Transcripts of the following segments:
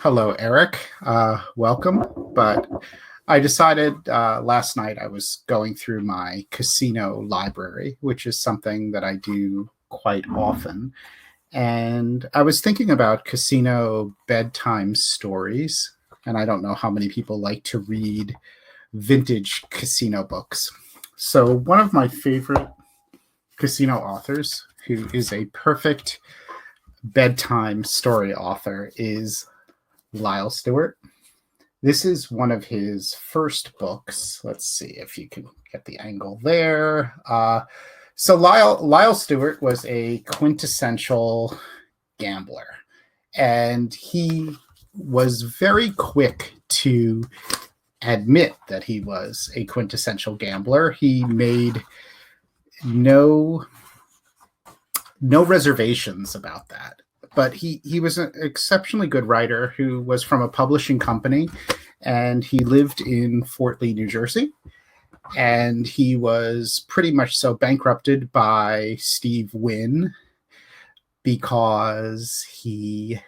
Hello, Eric. Welcome. But I decided last night I was going through my casino library, which is something that I do quite often. And I was thinking about casino bedtime stories. And I don't know how many people like to read vintage casino books. So, one of my favorite casino authors, who is a perfect bedtime story author, is Lyle Stuart. This is one of his first books. Let's see if you can get the angle there. So Lyle Stuart was a quintessential gambler, and he was very quick to admit that he was a quintessential gambler. He made no reservations about that. But he was an exceptionally good writer who was from a publishing company, and he lived in Fort Lee, New Jersey. And he was pretty much so bankrupted by Steve Wynn because he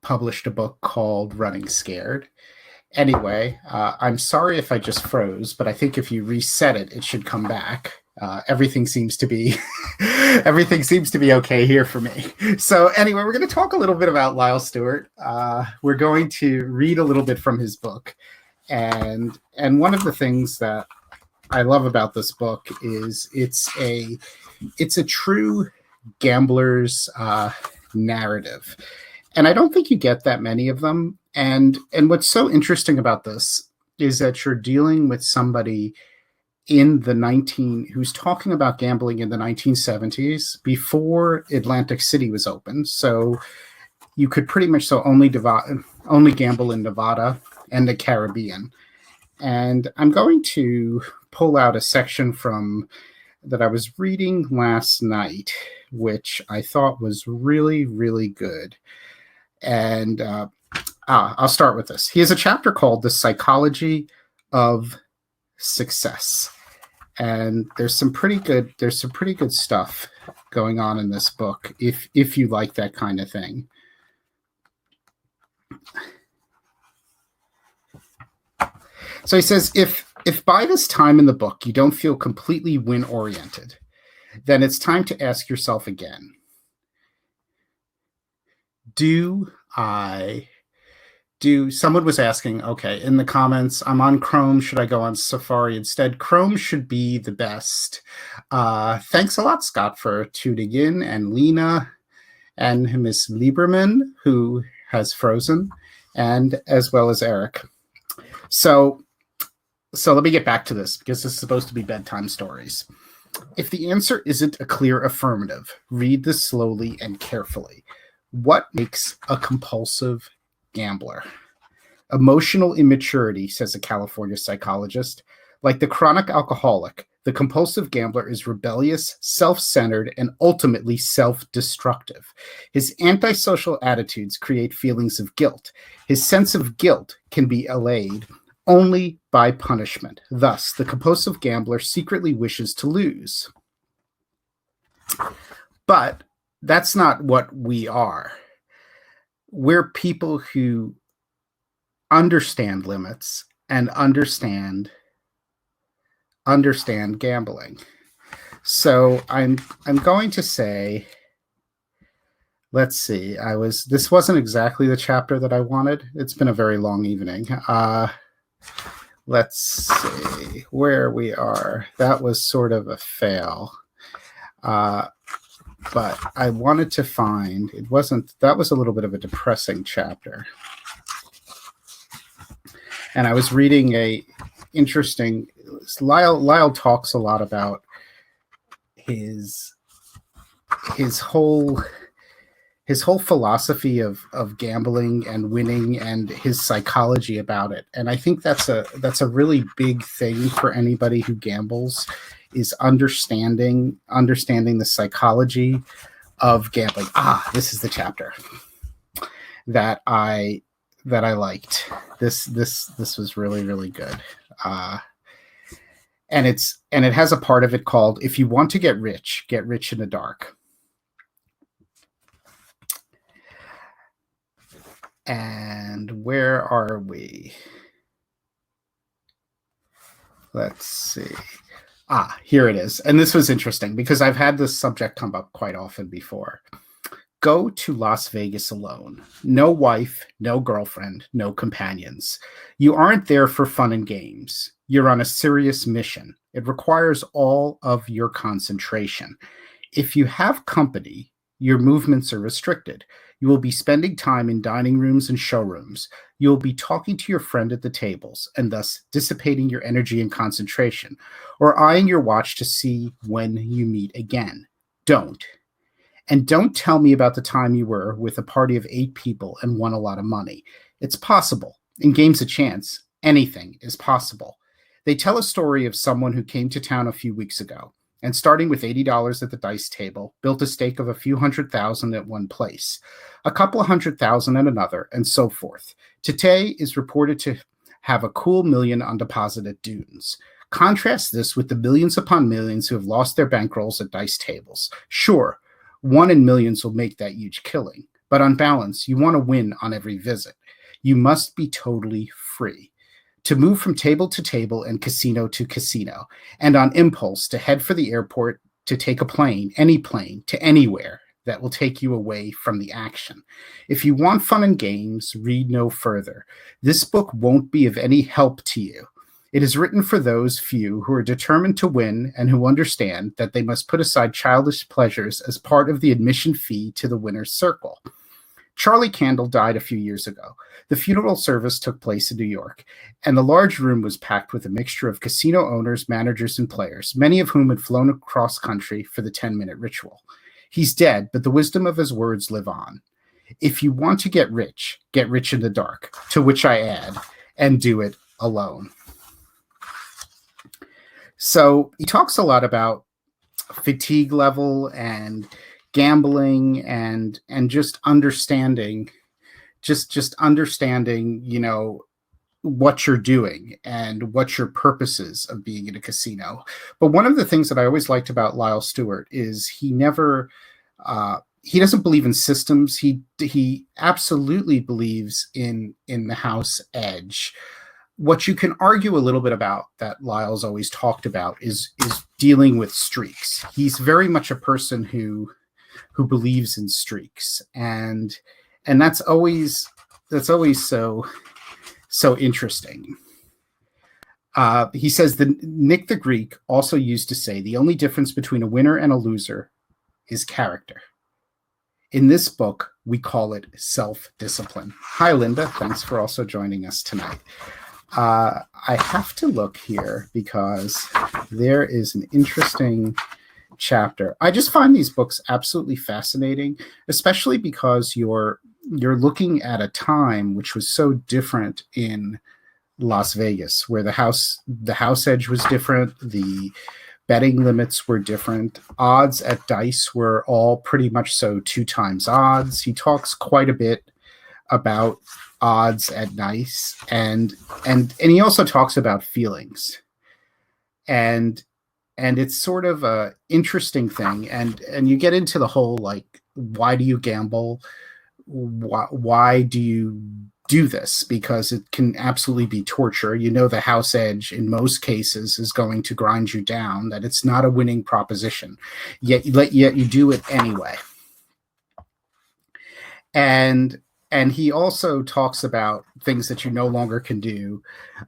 published a book called Running Scared. Anyway, I'm sorry if I just froze, but I think if you reset it, it should come back. Everything seems to be okay here for me. So anyway, we're going to talk a little bit about Lyle Stuart. We're going to read a little bit from his book, and one of the things that I love about this book is it's a true gambler's narrative, and I don't think you get that many of them. And what's so interesting about this is that you're dealing with somebody who's talking about gambling in the 1970s before Atlantic City was open. So you could pretty much only gamble in Nevada and the Caribbean. And I'm going to pull out a section from that I was reading last night, which I thought was really, really good. And I'll start with this. He has a chapter called The Psychology of Success. And there's some pretty good stuff going on in this book if you like that kind of thing. So he says, if by this time in the book you don't feel completely win-oriented, then it's time to ask yourself again, someone was asking, okay, in the comments, I'm on Chrome. Should I go on Safari instead? Chrome should be the best. Thanks a lot, Scott, for tuning in, and Lena and Miss Lieberman, who has frozen, and as well as Eric. So let me get back to this, because this is supposed to be bedtime stories. If the answer isn't a clear affirmative, read this slowly and carefully. What makes a compulsive gambler? Emotional immaturity, says a California psychologist. Like the chronic alcoholic, the compulsive gambler is rebellious, self-centered, and ultimately self-destructive. His antisocial attitudes create feelings of guilt. His sense of guilt can be allayed only by punishment. Thus, the compulsive gambler secretly wishes to lose. But that's not what we are. We're people who understand limits and understand gambling. So I'm going to say, let's see. This wasn't exactly the chapter that I wanted. It's been a very long evening. Let's see where we are. That was sort of a fail. But I wanted to find, that was a little bit of a depressing chapter. And I was reading Lyle talks a lot about his whole philosophy of gambling and winning and his psychology about it. And I think that's a really big thing for anybody who gambles, is understanding the psychology of gambling. This is the chapter that I liked. This was really, really good. And it has a part of it called, if you want to get rich in the dark. And where are we? Let's see. Here it is. And this was interesting because I've had this subject come up quite often before. Go to Las Vegas alone. No wife, no girlfriend, no companions. You aren't there for fun and games. You're on a serious mission. It requires all of your concentration. If you have company, your movements are restricted. You will be spending time in dining rooms and showrooms. You will be talking to your friend at the tables and thus dissipating your energy and concentration, or eyeing your watch to see when you meet again. Don't. And don't tell me about the time you were with a party of 8 people and won a lot of money. It's possible. In games of chance, anything is possible. They tell a story of someone who came to town a few weeks ago and starting with $80 at the dice table, built a stake of a few $100,000 at one place, a couple of $100,000 at another, and so forth. Today is reported to have a cool $1 million on deposit at Dunes. Contrast this with the millions upon millions who have lost their bankrolls at dice tables. Sure, 1 in millions will make that huge killing. But on balance, you want to win on every visit. You must be totally free to move from table to table and casino to casino, and on impulse to head for the airport, to take a plane, any plane, to anywhere that will take you away from the action. If you want fun and games, read no further. This book won't be of any help to you. It is written for those few who are determined to win and who understand that they must put aside childish pleasures as part of the admission fee to the winner's circle. Charlie Candle died a few years ago. The funeral service took place in New York, and the large room was packed with a mixture of casino owners, managers, and players, many of whom had flown across country for the 10-minute ritual. He's dead, but the wisdom of his words live on. If you want to get rich in the dark, to which I add, and do it alone. So he talks a lot about fatigue level and gambling and just understanding, just understanding, what you're doing and what your purposes of being in a casino. But one of the things that I always liked about Lyle Stuart is he never, he doesn't believe in systems. He absolutely believes in the house edge. What you can argue a little bit about that Lyle's always talked about is dealing with streaks. He's very much a person who believes in streaks, and that's always so interesting. He says that Nick the Greek also used to say the only difference between a winner and a loser is character. In this book, we call it self-discipline. Hi, Linda. Thanks for also joining us tonight. I have to look here because there is an interesting chapter. I just find these books absolutely fascinating, especially because you're looking at a time which was so different in Las Vegas, where the house edge was different, the betting limits were different, odds at dice were all pretty much so 2 times odds. He talks quite a bit about odds at dice, and he also talks about feelings, and it's sort of a interesting thing, and you get into the whole, like, why do you gamble? Why do you do this? Because it can absolutely be torture. The house edge in most cases is going to grind you down, that it's not a winning proposition, yet you do it anyway. And he also talks about things that you no longer can do,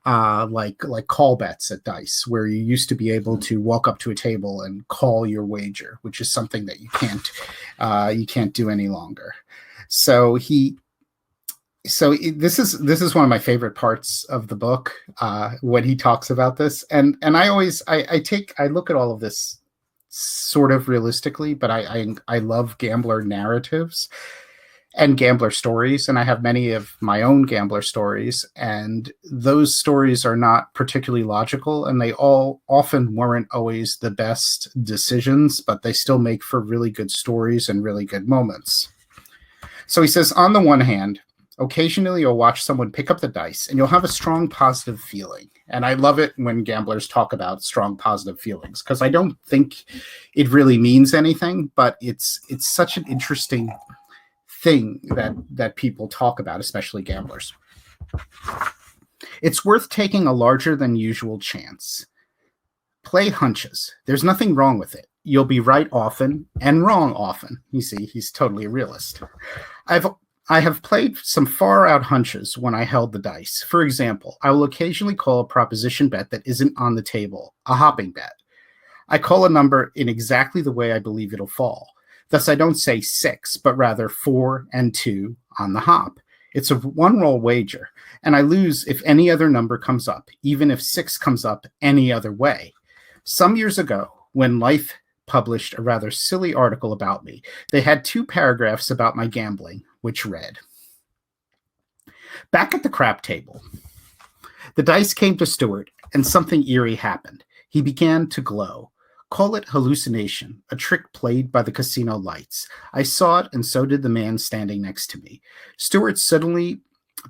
like call bets at dice, where you used to be able to walk up to a table and call your wager, which is something that you can't do any longer. So this is one of my favorite parts of the book, when he talks about this, and I look at all of this sort of realistically, but I love gambler narratives and gambler stories, and I have many of my own gambler stories, and those stories are not particularly logical, and they all often weren't always the best decisions, but they still make for really good stories and really good moments. So he says, on the one hand, occasionally you'll watch someone pick up the dice and you'll have a strong positive feeling. And I love it when gamblers talk about strong positive feelings, because I don't think it really means anything, but it's such an interesting thing that people talk about, especially gamblers. It's worth taking a larger than usual chance. Play hunches. There's nothing wrong with it. You'll be right often and wrong often. You see, he's totally a realist. I have played some far out hunches when I held the dice. For example, I will occasionally call a proposition bet that isn't on the table, a hopping bet. I call a number in exactly the way I believe it'll fall. Thus, I don't say 6, but rather 4 and 2 on the hop. It's a one-roll wager, and I lose if any other number comes up, even if 6 comes up any other way. Some years ago, when Life published a rather silly article about me, they had 2 paragraphs about my gambling, which read, "Back at the crap table, the dice came to Stuart, and something eerie happened. He began to glow. Call it hallucination, a trick played by the casino lights. I saw it, and so did the man standing next to me. Stuart suddenly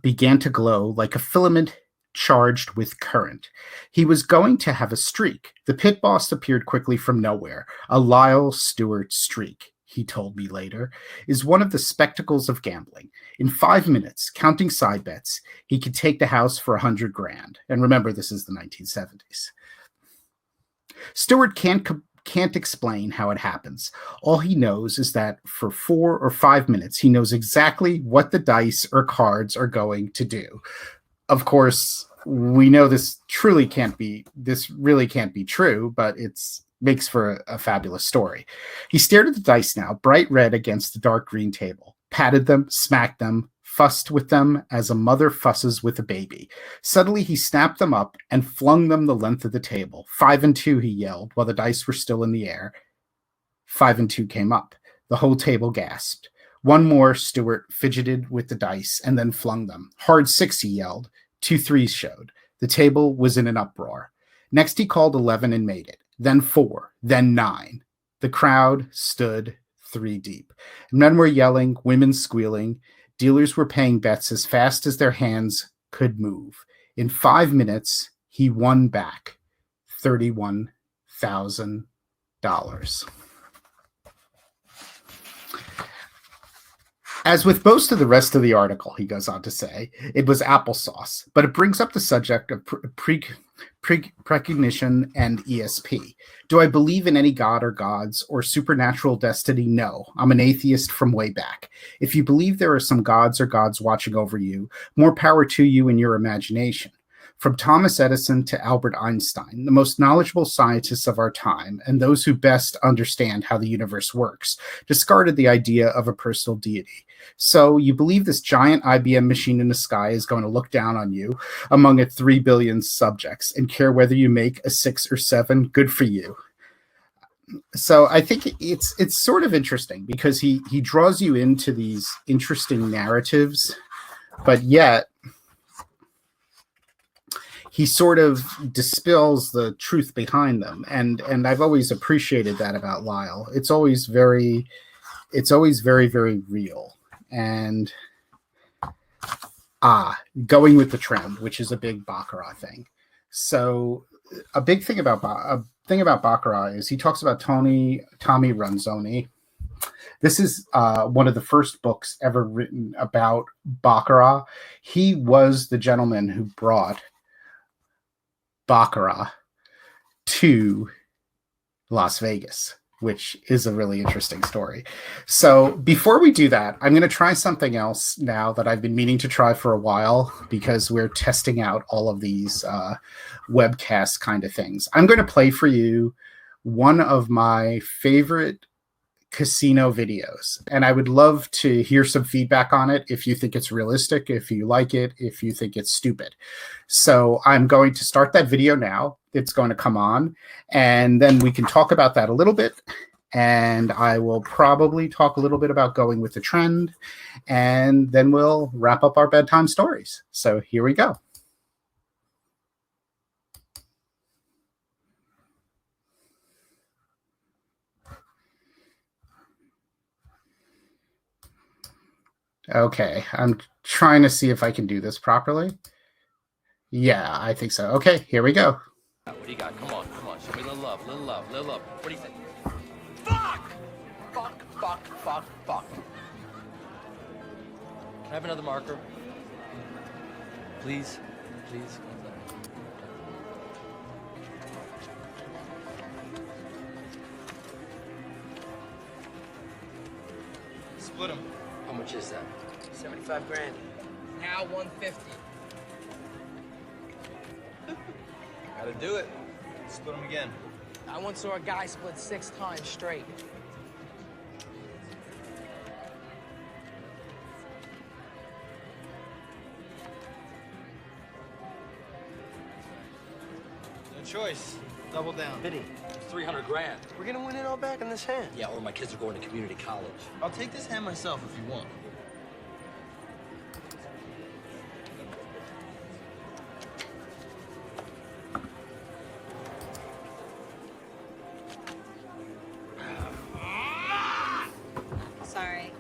began to glow like a filament charged with current. He was going to have a streak. The pit boss appeared quickly from nowhere. A Lyle Stuart streak, he told me later, is one of the spectacles of gambling. In 5 minutes, counting side bets, he could take the house for $100,000. And remember, this is the 1970s. Stuart can't explain how it happens. All he knows is that for 4 or 5 minutes, he knows exactly what the dice or cards are going to do. Of course, we know this really can't be true, but it's makes for a fabulous story. He stared at the dice now, bright red against the dark green table, patted them, smacked them, fussed with them as a mother fusses with a baby. Suddenly he snapped them up and flung them the length of the table. 5 and 2, he yelled, while the dice were still in the air. 5 and 2 came up. The whole table gasped. One more, Stuart fidgeted with the dice and then flung them. Hard 6, he yelled. 2 threes showed. The table was in an uproar. Next he called 11 and made it. Then 4, then 9. The crowd stood 3 deep. Men were yelling, women squealing. Dealers were paying bets as fast as their hands could move. In 5 minutes, he won back $31,000. As with most of the rest of the article, he goes on to say, it was applesauce, but it brings up the subject of precognition and ESP. Do I believe in any god or gods or supernatural destiny? No, I'm an atheist from way back. If you believe there are some gods or gods watching over you, more power to you in your imagination. From Thomas Edison to Albert Einstein, the most knowledgeable scientists of our time and those who best understand how the universe works, discarded the idea of a personal deity. So you believe this giant IBM machine in the sky is going to look down on you among its 3 billion subjects and care whether you make a 6 or 7? Good for you. So I think it's sort of interesting because he draws you into these interesting narratives, but yet he sort of dispels the truth behind them. And I've always appreciated that about Lyle. It's always very, very real. And going with the trend, which is a big Baccarat thing. So a big thing about Baccarat is he talks about Tommy Renzoni. This is one of the first books ever written about Baccarat. He was the gentleman who brought Baccarat to Las Vegas, which is a really interesting story. So before we do that, I'm going to try something else now that I've been meaning to try for a while because we're testing out all of these webcast kind of things. I'm going to play for you one of my favorite casino videos, and I would love to hear some feedback on it if you think it's realistic, if you like it, if you think it's stupid. So I'm going to start that video now. It's going to come on, and then we can talk about that a little bit, and I will probably talk a little bit about going with the trend, and then we'll wrap up our bedtime stories. So here we go. Okay, I'm trying to see if I can do this properly. Yeah, I think so. Okay, here we go. What do you got? Come on. Show me a little love. What do you think? Fuck! I have another marker. Please, please. Split them. How much is that? 75 grand. Now 150. Gotta do it. Split them again. I once saw a guy split 6 times straight. No choice. Double down. Vinny, it's 300 grand. We're gonna win it all back in this hand. Yeah, or my kids are going to community college. I'll take this hand myself if you want. Sorry.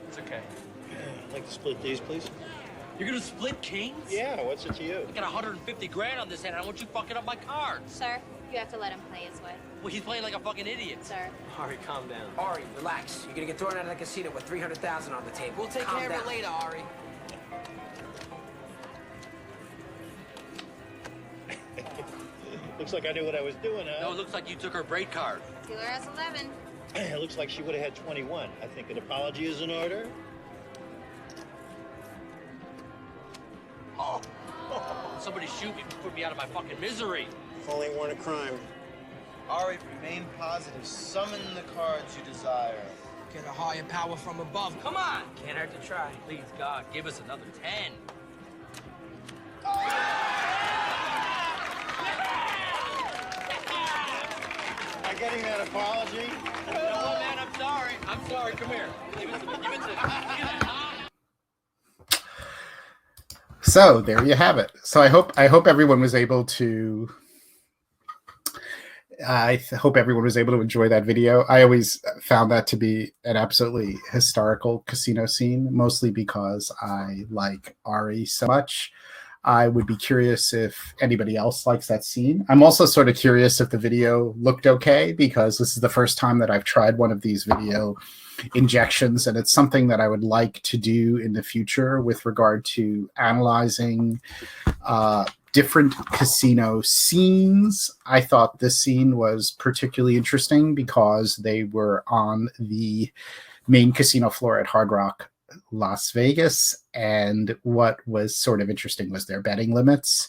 It's okay. I'd like to split these, please. You're gonna split kings? Yeah, what's it to you? I got 150 grand on this hand. I don't want you fucking up my cards. Sir, you have to let him play his way. Well, he's playing like a fucking idiot. Sir. Ari, calm down. Ari, relax. You're gonna get thrown out of the casino with 300,000 on the table. We'll take Calm care down. of it later, Ari. Looks like I knew what I was doing, No, huh? it looks like you took her break card. Dealer has 11. It looks like she would have had 21. I think an apology is in order. Oh. Somebody shoot me, put me out of my fucking misery. If only it weren't a crime. Ari, remain positive. Summon the cards you desire. Get a higher power from above. Come on. Can't hurt to try. Please, God, give us another 10. Am I getting that apology? You know what, man? I'm sorry. I'm sorry. Come here. Give it to me. Give it to me. Give it. So there you have it. So I hope everyone was able to. Hope everyone was able to enjoy that video. I always found that to be an absolutely hysterical casino scene, mostly because I like Ari so much. I would be curious if anybody else likes that scene. I'm also sort of curious if the video looked okay, because this is the first time that I've tried one of these video injections, and it's something that I would like to do in the future with regard to analyzing different casino scenes. I thought this scene was particularly interesting because they were on the main casino floor at Hard Rock Las Vegas, and what was sort of interesting was their betting limits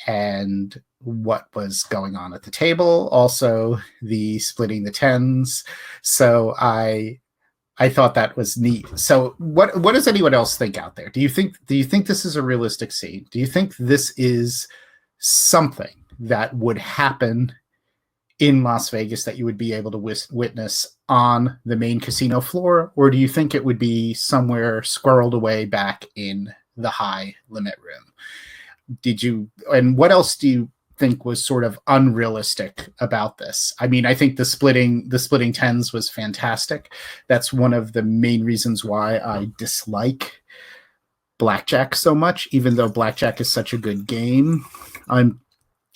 and what was going on at the table, also the splitting the tens. So I thought that was neat. So what does anyone else think out there? Do you think this is a realistic scene? Do you think this is something that would happen in Las Vegas that you would be able to witness on the main casino floor? Or do you think it would be somewhere squirreled away back in the high limit room? And what else do you think was sort of unrealistic about this? I mean, I think the splitting tens was fantastic. That's one of the main reasons why I dislike blackjack so much, even though blackjack is such a good game. I'm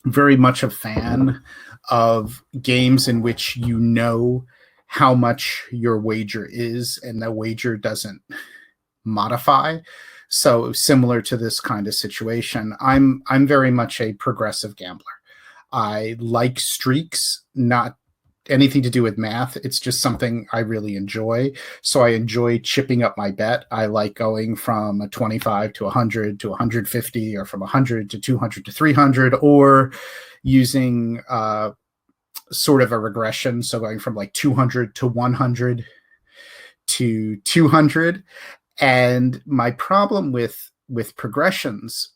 very much a fan of games in which you know how much your wager is and the wager doesn't modify. So similar to this kind of situation, I'm very much a progressive gambler. I like streaks, not anything to do with math. It's just something I really enjoy. So I enjoy chipping up my bet. I like going from a 25 to 100 to 150, or from 100 to 200 to 300, or using sort of a regression. So going from like 200 to 100 to 200. And my problem with progressions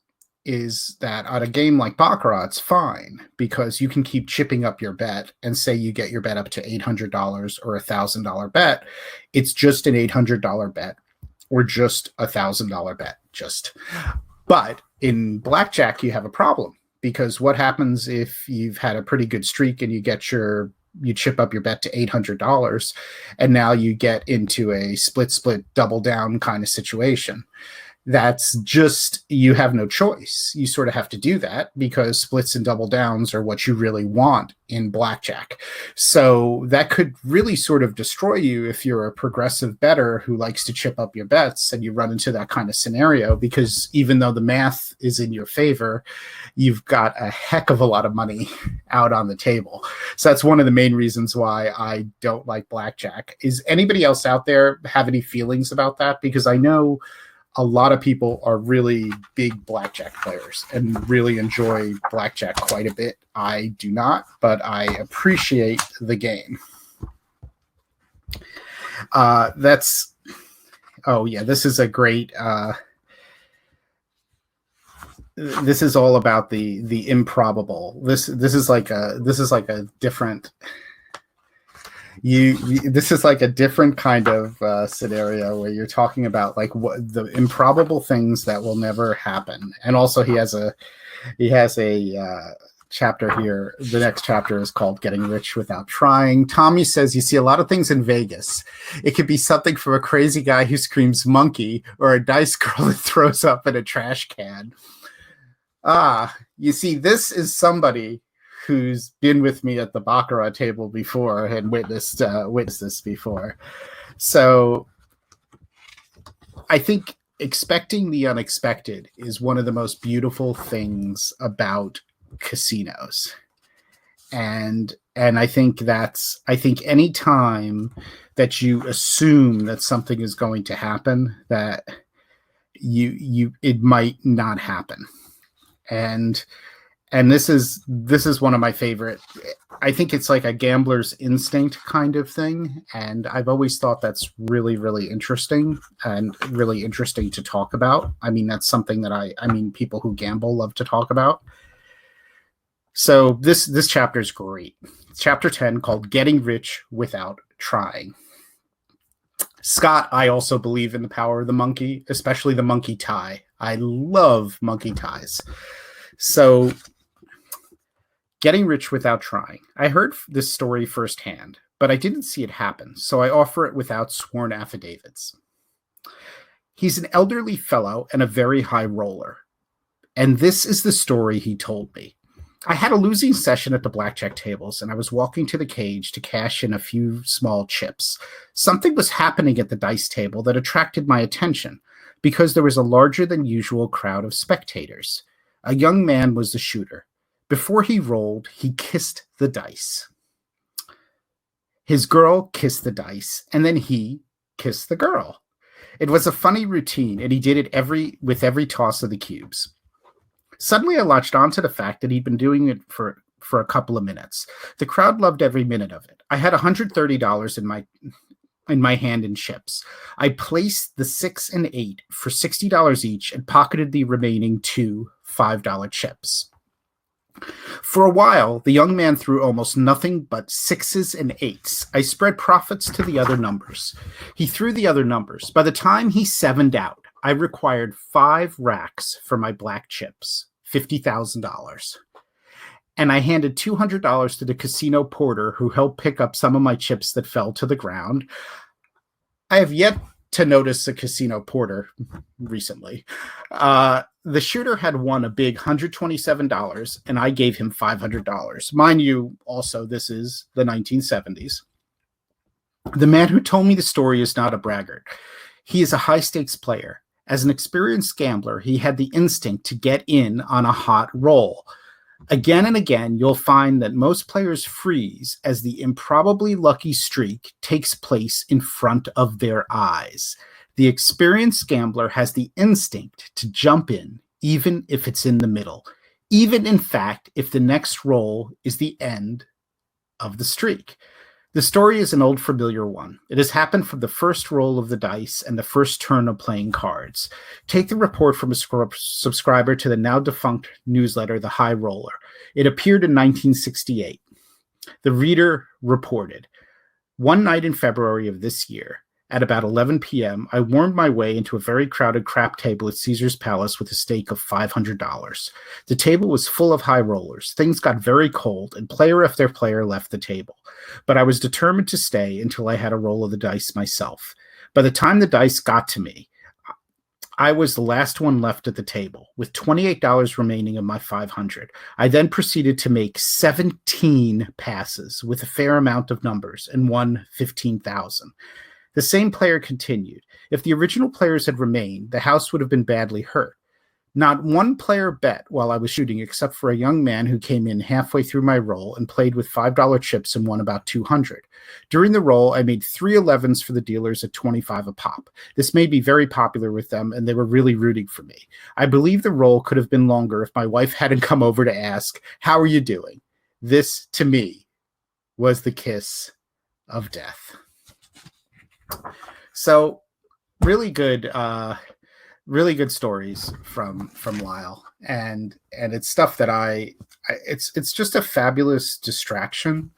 is that on a game like Baccarat, it's fine because you can keep chipping up your bet, and say you get your bet up to $800 or $1,000 bet. It's just an $800 bet or just $1,000 bet. But in blackjack, you have a problem, because what happens if you've had a pretty good streak and you chip up your bet to $800, and now you get into a split double down kind of situation? that's just, you have no choice. You sort of have to do that because splits and double downs are what you really want in blackjack. So that could really sort of destroy you if you're a progressive bettor who likes to chip up your bets and you run into that kind of scenario, because even though the math is in your favor, you've got a heck of a lot of money out on the table. So that's one of the main reasons why I don't like blackjack. Is anybody else out there have any feelings about that? Because I know a lot of people are really big blackjack players and really enjoy blackjack quite a bit. I do not, but I appreciate the game. This is a great, this is all about the improbable. This is like a different, this is like a different kind of scenario where you're talking about like what the improbable things that will never happen. And also he has a chapter here. The next chapter is called Getting Rich Without Trying. Tommy says, you see a lot of things in Vegas. It could be something from a crazy guy who screams monkey or a dice girl that throws up in a trash can. You see, this is somebody who's been with me at the Baccarat table before and witnessed this before. So I think expecting the unexpected is one of the most beautiful things about casinos. And I think any time that you assume that something is going to happen, that it might not happen. And this is one of my favorite. I think it's like a gambler's instinct kind of thing. And I've always thought that's really, really interesting and really interesting to talk about. I mean, that's something that people who gamble love to talk about. So this chapter is great. It's chapter 10 called Getting Rich Without Trying. Scott, I also believe in the power of the monkey, especially the monkey tie. I love monkey ties. So Getting Rich Without Trying. I heard this story firsthand, but I didn't see it happen, so I offer it without sworn affidavits. He's an elderly fellow and a very high roller, and this is the story he told me. I had a losing session at the blackjack tables, and I was walking to the cage to cash in a few small chips. Something was happening at the dice table that attracted my attention, because there was a larger than usual crowd of spectators. A young man was the shooter. Before he rolled, he kissed the dice. His girl kissed the dice, and then he kissed the girl. It was a funny routine, and he did it with every toss of the cubes. Suddenly, I latched on to the fact that he'd been doing it for a couple of minutes. The crowd loved every minute of it. I had $130 in my hand in chips. I placed the 6 and 8 for $60 each and pocketed the remaining 2 $5 chips. For a while, the young man threw almost nothing but 6s and 8s. I spread profits to the other numbers. He threw the other numbers. By the time he sevened out, I required 5 racks for my black chips, $50,000. And I handed $200 to the casino porter who helped pick up some of my chips that fell to the ground. I have yet to notice a casino porter recently. The shooter had won a big $127, and I gave him $500. Mind you, also, this is the 1970s. The man who told me the story is not a braggart. He is a high-stakes player. As an experienced gambler, he had the instinct to get in on a hot roll. Again and again, you'll find that most players freeze as the improbably lucky streak takes place in front of their eyes. The experienced gambler has the instinct to jump in, even if it's in the middle, even, in fact, if the next roll is the end of the streak. The story is an old familiar one. It has happened from the first roll of the dice and the first turn of playing cards. Take the report from a subscriber to the now defunct newsletter, The High Roller. It appeared in 1968. The reader reported, one night in February of this year, at about 11 p.m., I wormed my way into a very crowded crap table at Caesar's Palace with a stake of $500. The table was full of high rollers. Things got very cold, and player after player left the table. But I was determined to stay until I had a roll of the dice myself. By the time the dice got to me, I was the last one left at the table with $28 remaining of my 500. I then proceeded to make 17 passes with a fair amount of numbers and won 15,000. The same player continued. If the original players had remained, the house would have been badly hurt. Not one player bet while I was shooting except for a young man who came in halfway through my roll and played with $5 chips and won about 200. During the roll, I made 3 11s for the dealers at 25 a pop. This made me very popular with them, and they were really rooting for me. I believe the roll could have been longer if my wife hadn't come over to ask, "How are you doing?" This, to me, was the kiss of death. So, really good stories from Lyle, and it's stuff that it's just a fabulous distraction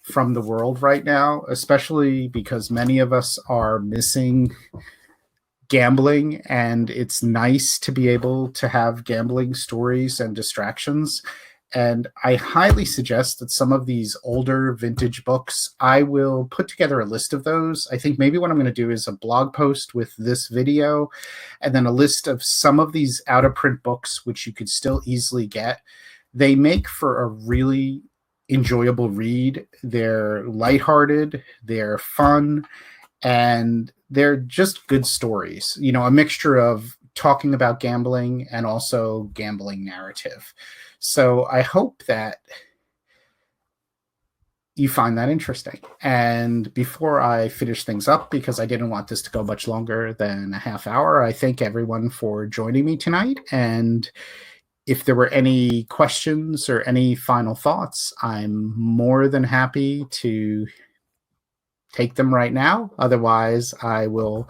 from the world right now, especially because many of us are missing gambling, and it's nice to be able to have gambling stories and distractions. And I highly suggest that some of these older vintage books, I will put together a list of those. I think maybe what I'm going to do is a blog post with this video and then a list of some of these out of print books, which you could still easily get. They make for a really enjoyable read. They're lighthearted, they're fun, and they're just good stories. You know, a mixture of talking about gambling and also gambling narrative. So I hope that you find that interesting. And before I finish things up, because I didn't want this to go much longer than a half hour, I thank everyone for joining me tonight. And if there were any questions or any final thoughts, I'm more than happy to take them right now. Otherwise, I will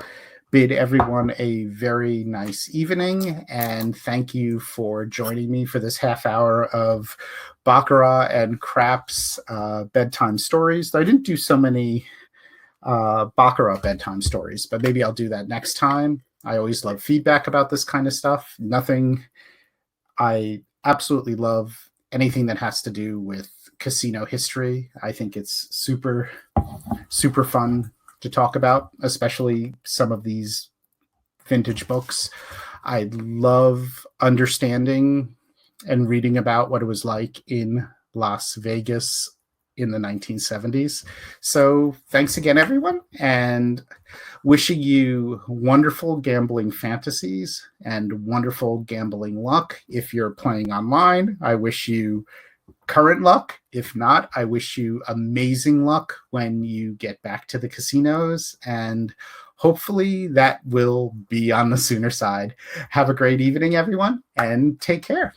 bid everyone a very nice evening, and thank you for joining me for this half hour of Baccarat and Craps bedtime stories. I didn't do so many Baccarat bedtime stories, but maybe I'll do that next time. I always love feedback about this kind of stuff. I absolutely love anything that has to do with casino history. I think it's super, super fun to talk about, especially some of these vintage books. I love understanding and reading about what it was like in Las Vegas in the 1970s. So thanks again, everyone, and wishing you wonderful gambling fantasies and wonderful gambling luck. If you're playing online, I wish you current luck. If not, I wish you amazing luck when you get back to the casinos, and hopefully that will be on the sooner side. Have a great evening, everyone, and take care.